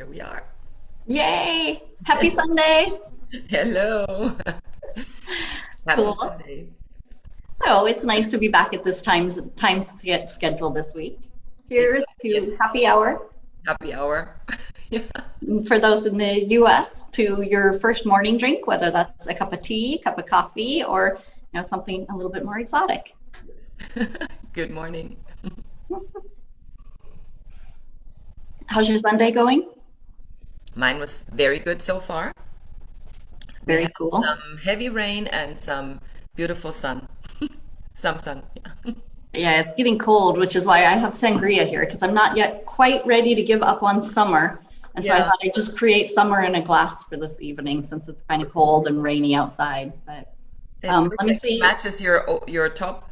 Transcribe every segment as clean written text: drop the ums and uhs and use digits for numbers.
here we are. Yay! Happy Sunday! Hello. Happy Cool. Sunday. So it's nice to be back at this schedule this week. Here's Exactly. to Yes. happy hour Happy hour. Yeah. for those in the US to your first morning drink, whether that's a cup of tea, cup of coffee, or something a little bit more exotic. Good morning. How's your Sunday going? Mine was very good so far. We Very had cool. some heavy rain and some beautiful sun. Some sun. Yeah. Yeah, it's getting cold, which is why I have sangria here because I'm not yet quite ready to give up on summer. And so I Yeah. thought I'd just create summer in a glass for this evening since it's kind of cold and rainy outside. But It let me perfectly see. matches your top.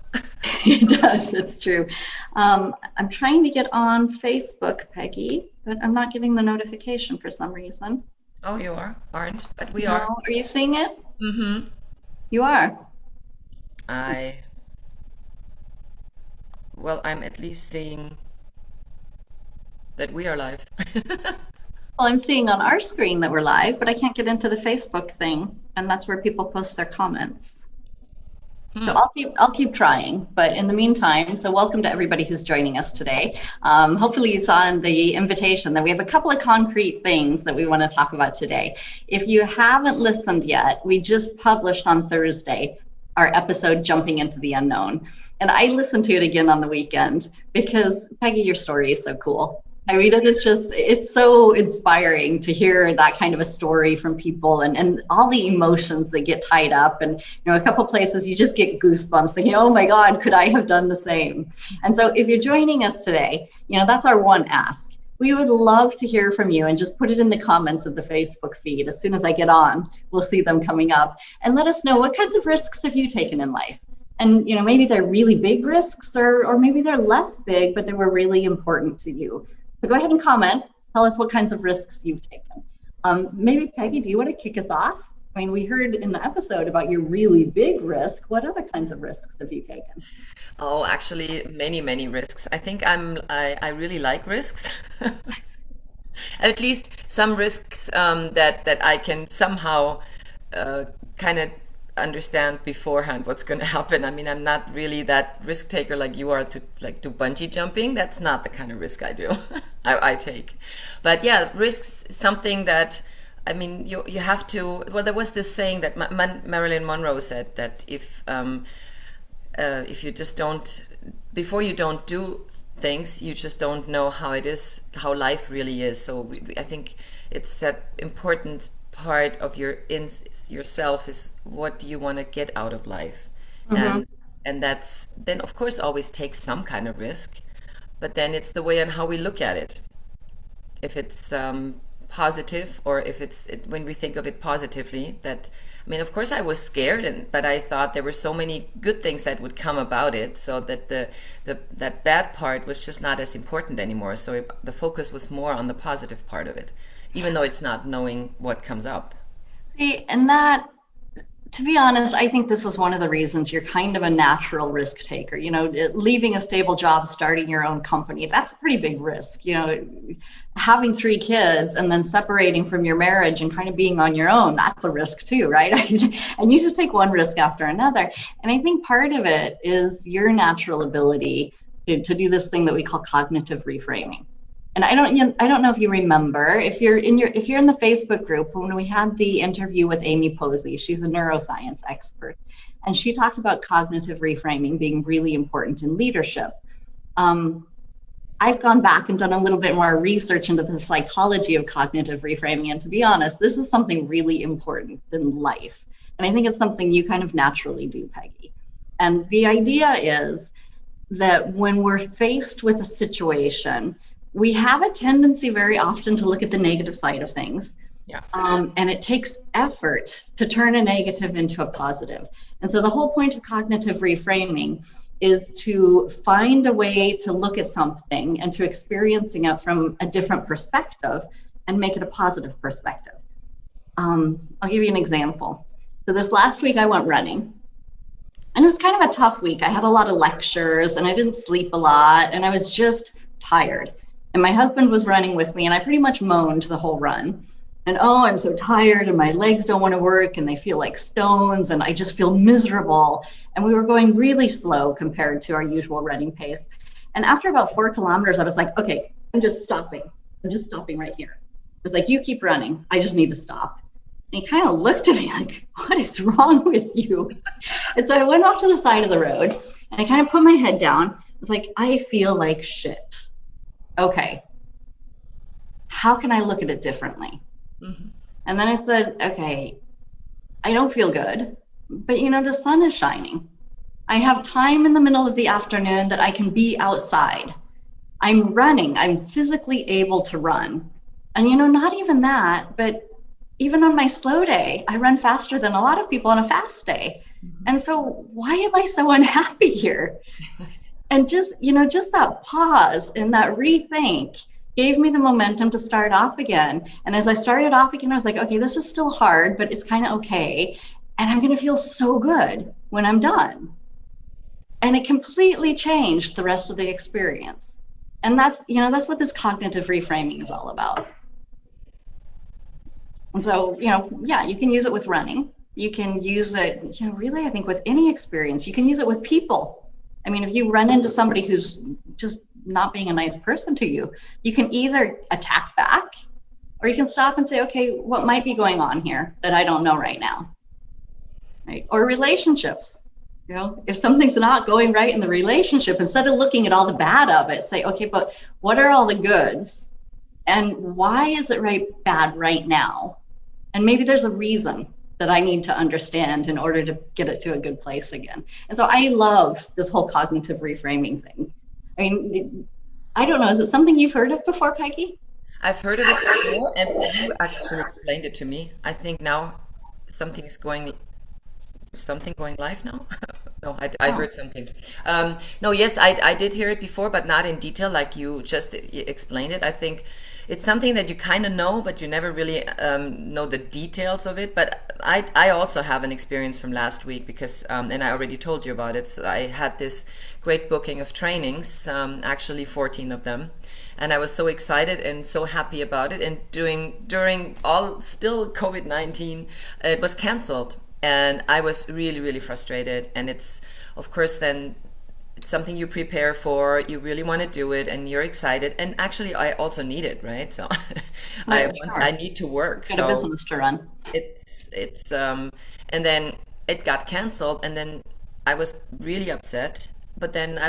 It does, it's true. I'm trying to get on Facebook, Peggy, but I'm not getting the notification for some reason. Oh, you aren't, but we are. No, are you seeing it? Mm-hmm. You are. I, well, I'm at least seeing that we are live. Well, I'm seeing on our screen that we're live, but I can't get into the Facebook thing, and that's where people post their comments. So Hmm. I'll keep trying, but in the meantime, so welcome to everybody who's joining us today. Hopefully you saw in the invitation that we have a couple of concrete things that we want to talk about today. If you haven't listened yet, we just published on Thursday our episode Jumping into the Unknown. And I listened to it again on the weekend because Peggy, your story is so cool. I mean, it's so inspiring to hear that kind of a story from people and all the emotions that get tied up. And a couple places you just get goosebumps thinking, oh my God, could I have done the same? And so if you're joining us today, that's our one ask. We would love to hear from you and just put it in the comments of the Facebook feed. As soon as I get on, we'll see them coming up and let us know what kinds of risks have you taken in life. And maybe they're really big risks or maybe they're less big, but they were really important to you. So go ahead and comment. Tell us what kinds of risks you've taken. Maybe Peggy, do you want to kick us off? I mean, we heard in the episode about your really big risk. What other kinds of risks have you taken? Oh, actually, many, many risks. I think I really like risks. At least some risks that I can somehow uh, kind of understand beforehand what's going to happen. I mean, I'm not really that risk taker like you are to like do bungee jumping. That's not the kind of risk I do. I take. But yeah, risks something that I mean you have to. Well, there was this saying that Marilyn Monroe said that if you just don't before you don't do things you just don't know how it is how life really is, so I think it's that important part of yourself is what do you want to get out of life, Mm-hmm. and that's then of course always takes some kind of risk, but then it's the way and how we look at it, if it's positive or if when we think of it positively. That I mean, of course I was scared, but I thought there were so many good things that would come about it, so that that bad part was just not as important anymore, so the focus was more on the positive part of it, even though it's not knowing what comes up. See, and that, to be honest, I think this is one of the reasons you're kind of a natural risk taker. Leaving a stable job, starting your own company, that's a pretty big risk. Having three kids and then separating from your marriage and kind of being on your own, that's a risk too, right? And you just take one risk after another. And I think part of it is your natural ability to do this thing that we call cognitive reframing. And I don't know if you remember, if you're in the Facebook group when we had the interview with Amy Posey. She's a neuroscience expert, and she talked about cognitive reframing being really important in leadership. um, I've gone back and done a little bit more research into the psychology of cognitive reframing, and to be honest, this is something really important in life, and I think it's something you kind of naturally do, Peggy. And the idea is that when we're faced with a situation, we have a tendency very often to look at the negative side of things. Yeah. And it takes effort to turn a negative into a positive. And so the whole point of cognitive reframing is to find a way to look at something and to experiencing it from a different perspective and make it a positive perspective. I'll give you an example. So this last week I went running, and it was kind of a tough week. I had a lot of lectures and I didn't sleep a lot and I was just tired. And my husband was running with me, and I pretty much moaned the whole run. And oh, I'm so tired, and my legs don't want to work, and they feel like stones, and I just feel miserable. And we were going really slow compared to our usual running pace. And after about 4 kilometers, I was like, okay, I'm just stopping. I'm just stopping right here. I was like, you keep running. I just need to stop. And he kind of looked at me like, what is wrong with you? And so I went off to the side of the road, and I kind of put my head down. I was like, I feel like shit. Okay, how can I look at it differently? Mm-hmm. And then I said, okay, I don't feel good, but the sun is shining. I have time in the middle of the afternoon that I can be outside. I'm running, I'm physically able to run. And not even that, but even on my slow day, I run faster than a lot of people on a fast day. Mm-hmm. And so why am I so unhappy here? And just that pause and that rethink gave me the momentum to start off again. And as I started off again, I was like, okay, this is still hard, but it's kind of okay. And I'm going to feel so good when I'm done. And it completely changed the rest of the experience. And that's what this cognitive reframing is all about. And so, yeah, you can use it with running. You can use it, really, I think with any experience. You can use it with people. I mean, if you run into somebody who's just not being a nice person to you, you can either attack back or you can stop and say, okay, what might be going on here that I don't know right now, right? Or relationships. If something's not going right in the relationship, instead of looking at all the bad of it, say, okay, but what are all the goods? And why is it bad right now? And maybe there's a reason that I need to understand in order to get it to a good place again. And so I love this whole cognitive reframing thing. I mean, I don't know, is it something you've heard of before, Peggy? I've heard of it before, and you actually explained it to me. I think now something is going something going live now? No, I Oh, heard something. No, yes, I did hear it before, but not in detail like you just explained it. I think it's something that you kind of know, but you never really know the details of it. But I also have an experience from last week because, and I already told you about it. So I had this great booking of trainings, actually 14 of them. And I was so excited and so happy about it. And during all still COVID-19, it was canceled. And I was really, really frustrated. And it's, of course, then it's something you prepare for. You really want to do it, and you're excited. And actually, I also need it, right? So right, I sure. need to work. Got a So business to run. it's and then it got canceled, and then I was really upset. But then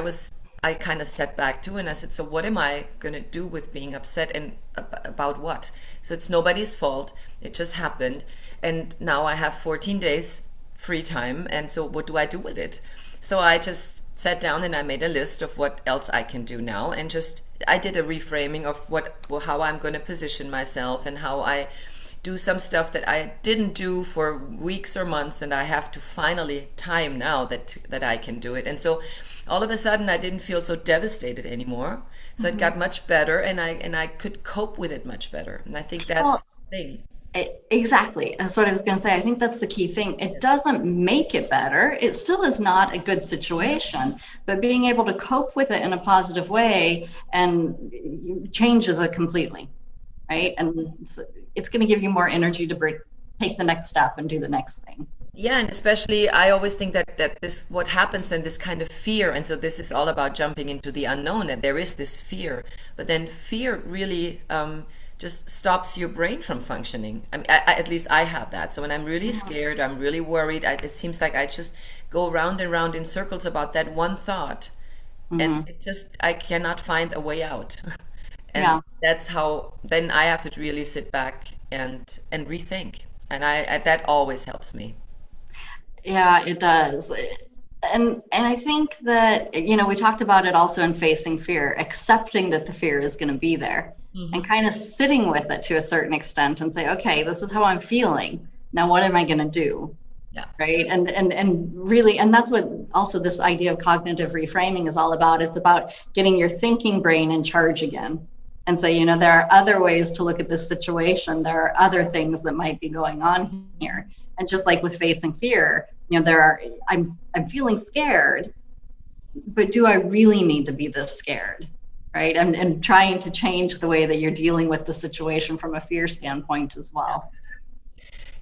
I kind of sat back too, and I said, so what am I going to do with being upset and about what? So it's nobody's fault. It just happened, and now I have 14 days free time, and so what do I do with it? So I just sat down and I made a list of what else I can do now, and just I did a reframing of how I'm going to position myself and how I do some stuff that I didn't do for weeks or months, and I have to finally time now that I can do it. And so all of a sudden I didn't feel so devastated anymore. So it Mhm. got much better, and I could cope with it much better. And I think Well, that's the thing. exactly. That's what I was going to say. I think that's the key thing. It doesn't make it better. It still is not a good situation, but being able to cope with it in a positive way and changes it completely, right? And it's going to give you more energy to take the next step and do the next thing. Yeah, and especially I always think that this what happens then, this kind of fear, and so this is all about jumping into the unknown, and there is this fear, but then fear really just stops your brain from functioning. I mean, at least I have that. So when I'm really scared, I'm really worried, it seems like I just go round and round in circles about that one thought, and Hmm. it just I cannot find a way out. And Yeah. that's how then I have to really sit back and rethink, and that always helps me. Yeah, it does. And I think that, we talked about it also in facing fear, accepting that the fear is going to be there and Hmm. kind of sitting with it to a certain extent and say, okay, this is how I'm feeling. Now what am I going to do? Yeah. Right? And really, and that's what also this idea of cognitive reframing is all about. It's about getting your thinking brain in charge again. And so, there are other ways to look at this situation. There are other things that might be going on here. And just like with facing fear, there are I'm feeling scared, but do I really need to be this scared? right? And trying to change the way that you're dealing with the situation from a fear standpoint as well.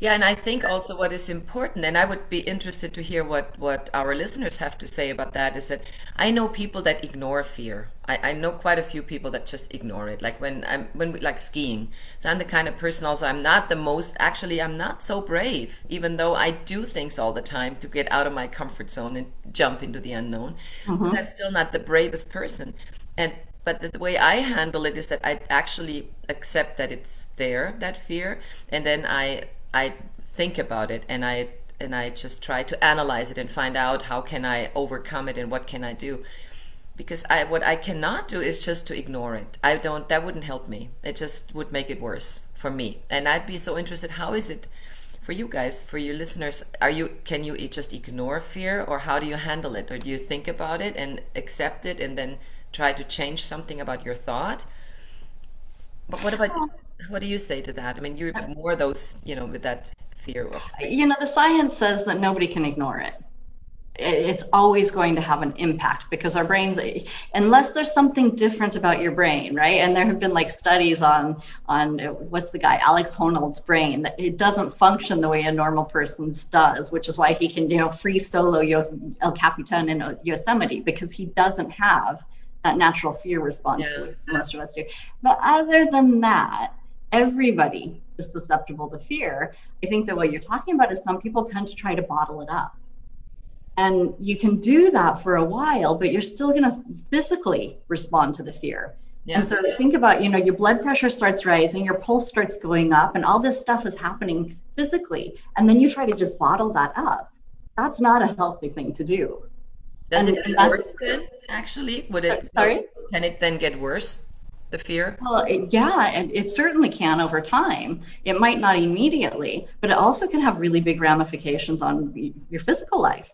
Yeah, and I think also what is important, and I would be interested to hear what our listeners have to say about that, is that I know people that ignore fear. I know quite a few people that just ignore it. Like when we like skiing. So I'm the kind of person also, I'm not the most, actually I'm not so brave, even though I do things all the time to get out of my comfort zone and jump into the unknown. But I'm Mm-hmm. still not the bravest person. And but the way I handle it is that I actually accept that it's there, that fear, and then I think about it, and I just try to analyze it and find out how can I overcome it and what can I do. Because I what I cannot do is just to ignore it. I don't That wouldn't help me. It just would make it worse for me. And I'd be so interested, how is it for you guys, for your listeners? Can you just ignore fear, or how do you handle it? Or do you think about it and accept it and then try to change something about your thought? But what do you say to that? I mean, you're more those, with that fear of You heights. know, the science says that nobody can ignore it. It's always going to have an impact because our brains, unless there's something different about your brain, right? And there have been like studies on what's the guy, Alex Honnold's brain, that it doesn't function the way a normal person's does, which is why he can, free solo El Capitan in Yosemite, because he doesn't have that natural fear response the Yeah. way most of us do. But other than that, everybody is susceptible to fear. I think that what you're talking about is some people tend to try to bottle it up, and you can do that for a while, but you're still going to physically respond to the fear. And Yeah. so think about, your blood pressure starts rising, your pulse starts going up, and all this stuff is happening physically. And then you try to just bottle that up. That's not a healthy thing to do. Does And, it and get that's, worse then, actually? Would it go, sorry? can it then get worse, the fear? Well, yeah, and it certainly can over time. It might not immediately, but it also can have really big ramifications on your physical life.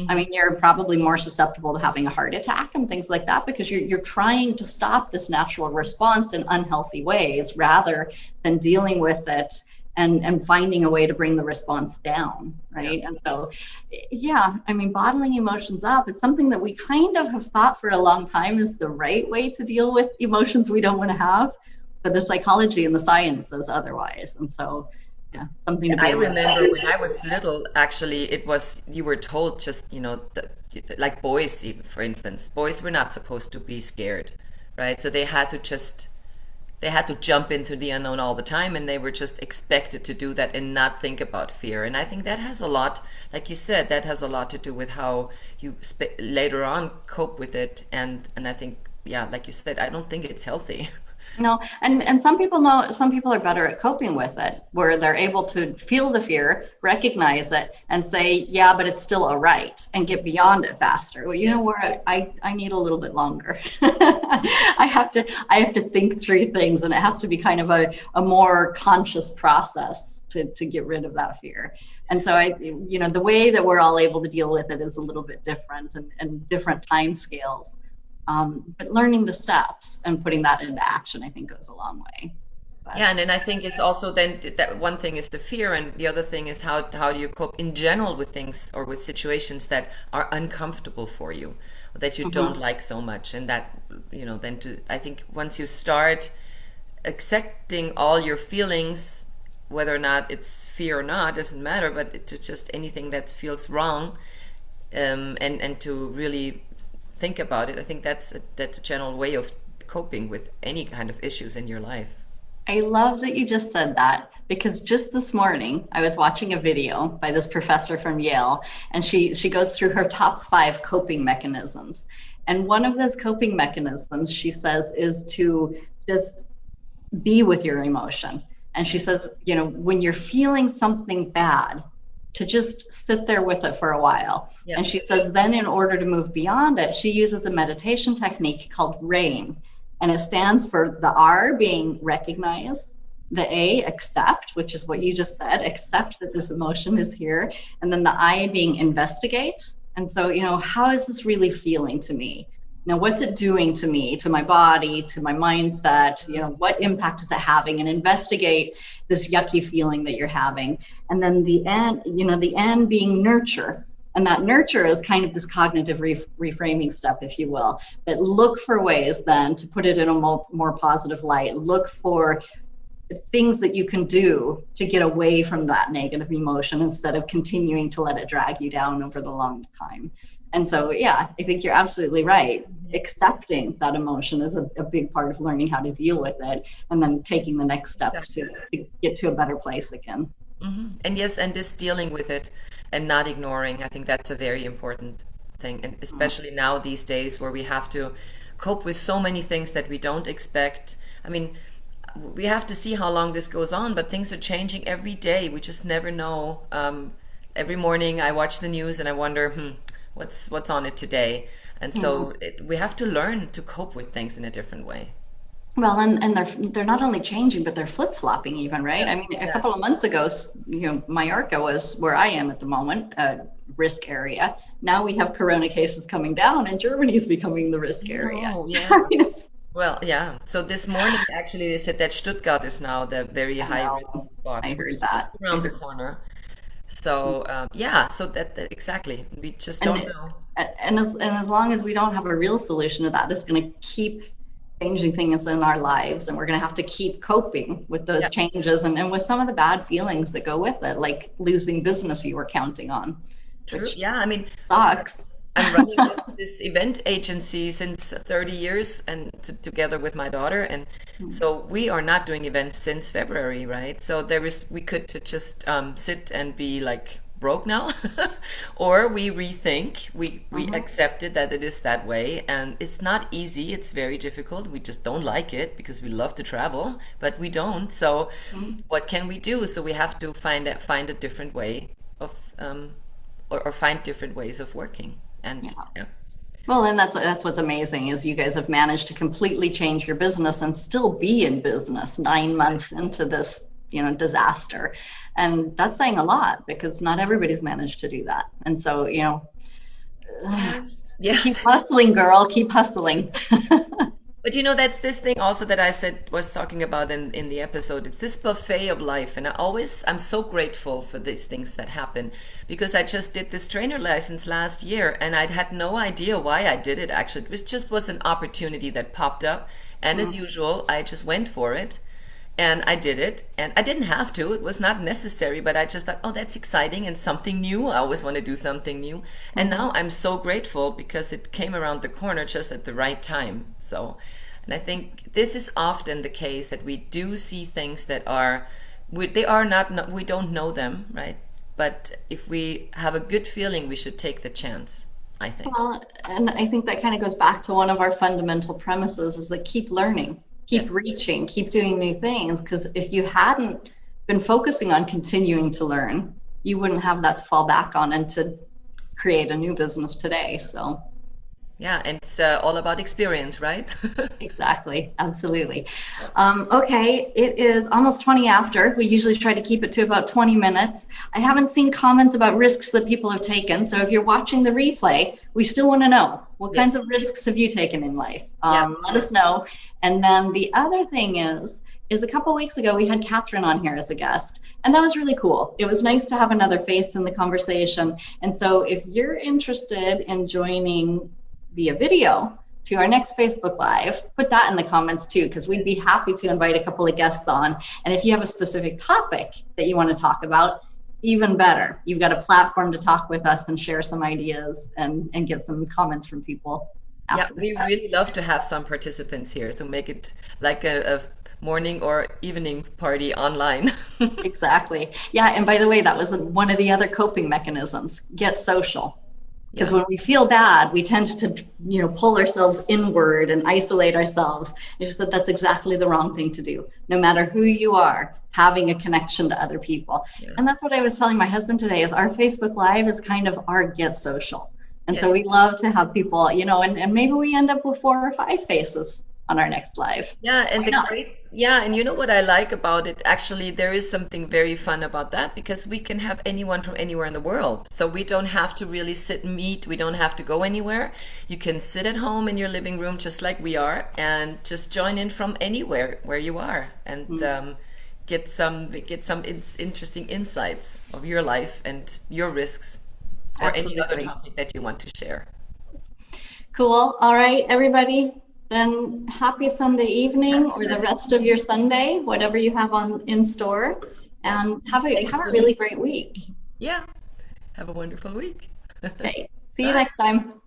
I Hmm. mean, you're probably more susceptible to having a heart attack and things like that because you're trying to stop this natural response in unhealthy ways rather than dealing with it and finding a way to bring the response down, Yeah. right? And so, yeah, I mean, bottling emotions up, it's something that we kind of have thought for a long time is the right way to deal with emotions we don't want to have, but the psychology and the science says otherwise. And so, yeah, something to be I aware of. remember when I was little, actually, it was, you were told just, like boys, even, for instance, boys were not supposed to be scared, right? So they had to jump into the unknown all the time, and they were just expected to do that and not think about fear. And I think that has a lot, like you said, that has a lot to do with how you later on cope with it. And I think, yeah, like you said, I don't think it's healthy. No, and some people know, some people are better at coping with it, where they're able to feel the fear, recognize it, and say, yeah, but it's still all right, and get beyond it faster. Well, you Yeah. know where I need a little bit longer. I have to think through things, and it has to be kind of a more conscious process to get rid of that fear. And so the way that we're all able to deal with it is a little bit different and different time scales. But learning the steps and putting that into action, I think, goes a long way. But Yeah, and then I think it's also then that one thing is the fear, and the other thing is how do you cope in general with things or with situations that are uncomfortable for you, or that you don't mhm. like so much, and that then to I think once you start accepting all your feelings, whether or not it's fear or not, doesn't matter, but to just anything that feels wrong, and to really think about it, I think that's a general way of coping with any kind of issues in your life. I love that you just said that because just this morning I was watching a video by this professor from Yale, and she goes through her top 5 coping mechanisms. And one of those coping mechanisms, she says, is to just be with your emotion. And she says, when you're feeling something bad, to just sit there with it for a while. Yeah. And she says, then in order to move beyond it, she uses a meditation technique called RAIN. And it stands for the R being recognize, the A, accept, which is what you just said, accept that this emotion is here. And then the I being investigate. And so, how is this really feeling to me? Now, what's it doing to me, to my body, to my mindset? What impact is it having? And investigate this yucky feeling that you're having. And then the end being nurture. And that nurture is kind of this cognitive reframing step, if you will, that look for ways then to put it in a more positive light. Look for things that you can do to get away from that negative emotion instead of continuing to let it drag you down over the long time. And so, yeah, I think you're absolutely right. Accepting that emotion is a big part of learning how to deal with it, and then taking the next steps Exactly. to get to a better place again. And yes, and this dealing with it and not ignoring, I think that's a very important thing. And especially now these days where we have to cope with so many things that we don't expect. I mean, we have to see how long this goes on, but things are changing every day. We just never know. Every morning I watch the news and I wonder, what's on it today? And Yeah. so we have to learn to cope with things in a different way. Well, and they're not only changing, but they're flip-flopping even, right? Yeah, I mean, a couple of exactly. months ago, Mallorca was where I am at the moment, a risk area. Now we have corona cases coming down, and Germany is becoming the risk area. No, yeah. I mean, Well, yeah. So this morning, actually, they said that Stuttgart is now the very I high know, risk spot, I which heard is just that. I around the heard, corner. So yeah, so that exactly. We just don't and know. as long as we don't have a real solution to that, it's going to keep changing things in our lives, and we're going to have to keep coping with those Yeah, changes and with some of the bad feelings that go with it, like losing business you were counting on, true. which Yeah, I mean, sucks. I'm running this event agency since 30 years and together with my daughter. And so we are not doing events since February, right? So we could to just sit and be like broke now, or we rethink, we Mhm. accepted that it is that way. And it's not easy, it's very difficult. We just don't like it because we love to travel, but we don't. So what can we do? So we have to find a different way of or find different ways of working. And Yeah. yeah, Well, and that's what's amazing is you guys have managed to completely change your business and still be in business 9 months into this, disaster. And that's saying a lot because not everybody's managed to do that. And so, yes, keep yes. hustling, girl, keep hustling. But that's this thing also that I said was talking about in the episode. It's this buffet of life, and I'm so grateful for these things that happen because I just did this trainer license last year, and I'd had no idea why I did it. Actually, it just was an opportunity that popped up, and as usual, I just went for it. And I did it, and I didn't have to. It was not necessary, but I just thought, oh, that's exciting and something new. I always want to do something new. And Mhm. now I'm so grateful because it came around the corner just at the right time. So, and I think this is often the case that we do see things that they are not, we don't know them, right? But if we have a good feeling, we should take the chance, I think. Well, and I think that kind of goes back to one of our fundamental premises is that keep learning, keep Yes. reaching, keep doing new things. Because if you hadn't been focusing on continuing to learn, you wouldn't have that to fall back on and to create a new business today. So, Yeah, and it's all about experience, right? exactly, absolutely. Okay, it is almost 20 after. We usually try to keep it to about 20 minutes. I haven't seen comments about risks that people have taken. So if you're watching the replay, we still want to know what kinds Yes. of risks have you taken in life? Yeah. Let us know. And then the other thing is a couple weeks ago we had Catherine on here as a guest. And that was really cool. It was nice to have another face in the conversation. And so if you're interested in joining via video to our next Facebook Live, put that in the comments too, because we'd be happy to invite a couple of guests on. And if you have a specific topic that you want to talk about, even better. You've got a platform to talk with us and share some ideas and get some comments from people Yeah, after the we fact. really love to have some participants here to make it like a morning or evening party online. Exactly. Yeah. And by the way, that was one of the other coping mechanisms. Get social. Because Yeah, when we feel bad, we tend to, pull ourselves inward and isolate ourselves. It's just that's exactly the wrong thing to do. No matter who you are, having a connection to other people. yeah, And that's what I was telling my husband today is our Facebook Live is kind of our get social. And yeah. so we love to have people, and maybe we end up with 4 or 5 faces on our next live. Yeah, and Why the not? great, yeah, and you know what I like about it? Actually, there is something very fun about that because we can have anyone from anywhere in the world. So we don't have to really sit and meet. We don't have to go anywhere. You can sit at home in your living room just like we are and just join in from anywhere where you are and get some interesting insights of your life and your risks. or any other Absolutely. topic that you want to share. Cool. All right, everybody. Then happy Sunday evening Happy or the Sunday. rest of your Sunday, whatever you have on in store, Yeah. and have a Thanks have a for really listening. great week. Yeah. Have a wonderful week. Okay. See you Bye. next time.